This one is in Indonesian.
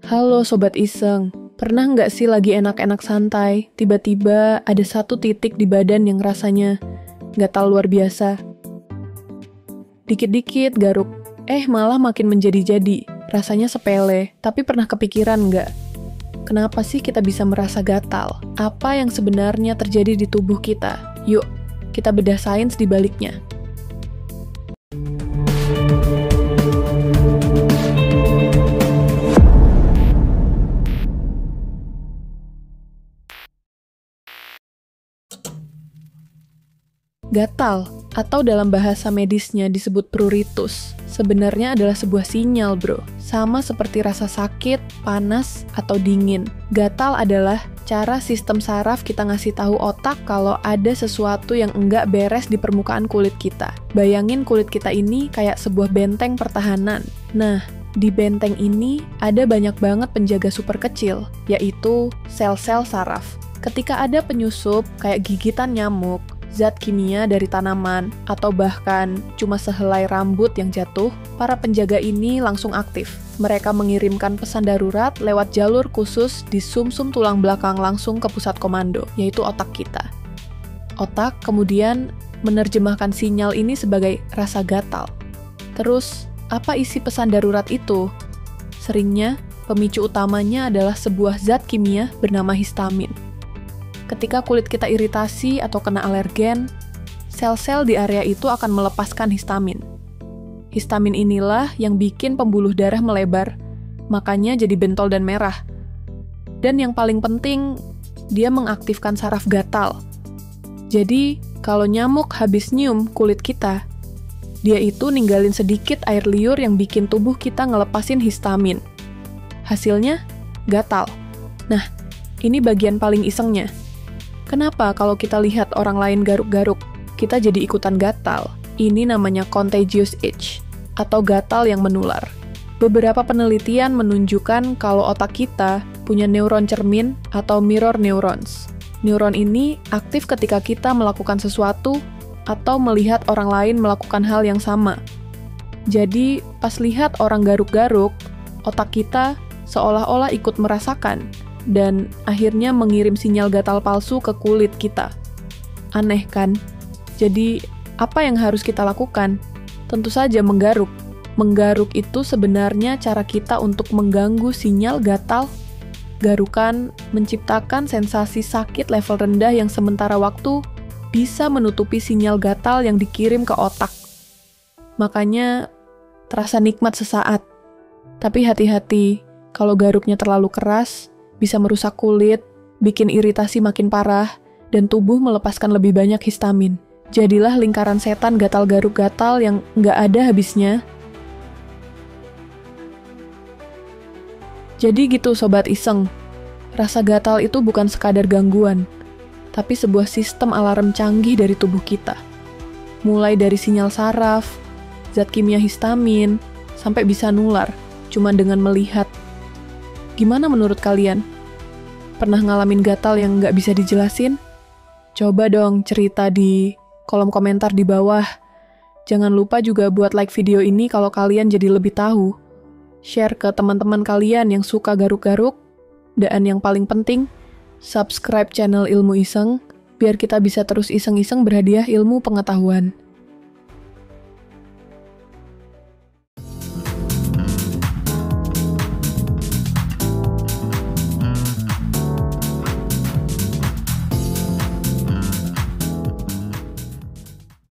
Halo Sobat Iseng, pernah nggak sih lagi enak-enak santai, tiba-tiba ada satu titik di badan yang rasanya gatal luar biasa? Dikit-dikit garuk, malah makin menjadi-jadi, rasanya sepele, tapi pernah kepikiran nggak? Kenapa sih kita bisa merasa gatal? Apa yang sebenarnya terjadi di tubuh kita? Yuk, kita bedah sains di baliknya. Gatal, atau dalam bahasa medisnya disebut pruritus, sebenarnya adalah sebuah sinyal, bro. Sama seperti rasa sakit, panas, atau dingin. Gatal adalah cara sistem saraf kita ngasih tahu otak kalau ada sesuatu yang enggak beres di permukaan kulit kita. Bayangin kulit kita ini kayak sebuah benteng pertahanan. Nah, di benteng ini ada banyak banget penjaga super kecil, yaitu sel-sel saraf. Ketika ada penyusup kayak gigitan nyamuk, zat kimia dari tanaman, atau bahkan cuma sehelai rambut yang jatuh, para penjaga ini langsung aktif. Mereka mengirimkan pesan darurat lewat jalur khusus di sumsum tulang belakang langsung ke pusat komando, yaitu otak kita. Otak kemudian menerjemahkan sinyal ini sebagai rasa gatal. Terus, apa isi pesan darurat itu? Seringnya, pemicu utamanya adalah sebuah zat kimia bernama histamin. Ketika kulit kita iritasi atau kena alergen, sel-sel di area itu akan melepaskan histamin. Histamin inilah yang bikin pembuluh darah melebar, makanya jadi bentol dan merah. Dan yang paling penting, dia mengaktifkan saraf gatal. Jadi, kalau nyamuk habis nyium kulit kita, dia itu ninggalin sedikit air liur yang bikin tubuh kita ngelepasin histamin. Hasilnya, gatal. Nah, ini bagian paling isengnya. Kenapa kalau kita lihat orang lain garuk-garuk, kita jadi ikutan gatal? Ini namanya contagious itch, atau gatal yang menular. Beberapa penelitian menunjukkan kalau otak kita punya neuron cermin atau mirror neurons. Neuron ini aktif ketika kita melakukan sesuatu atau melihat orang lain melakukan hal yang sama. Jadi, pas lihat orang garuk-garuk, otak kita seolah-olah ikut merasakan, dan akhirnya mengirim sinyal gatal palsu ke kulit kita. Aneh kan? Jadi, apa yang harus kita lakukan? Tentu saja menggaruk. Menggaruk itu sebenarnya cara kita untuk mengganggu sinyal gatal. Garukan menciptakan sensasi sakit level rendah yang sementara waktu bisa menutupi sinyal gatal yang dikirim ke otak. Makanya, terasa nikmat sesaat. Tapi hati-hati, kalau garuknya terlalu keras, bisa merusak kulit, bikin iritasi makin parah, dan tubuh melepaskan lebih banyak histamin. Jadilah lingkaran setan gatal garuk gatal yang nggak ada habisnya. Jadi gitu Sobat Iseng, rasa gatal itu bukan sekadar gangguan, tapi sebuah sistem alarm canggih dari tubuh kita. Mulai dari sinyal saraf, zat kimia histamin, sampai bisa nular, cuma dengan melihat. Gimana menurut kalian? Pernah ngalamin gatal yang nggak bisa dijelasin? Coba dong cerita di kolom komentar di bawah. Jangan lupa juga buat like video ini kalau kalian jadi lebih tahu. Share ke teman-teman kalian yang suka garuk-garuk. Dan yang paling penting, subscribe channel Ilmu Iseng, biar kita bisa terus iseng-iseng berhadiah ilmu pengetahuan.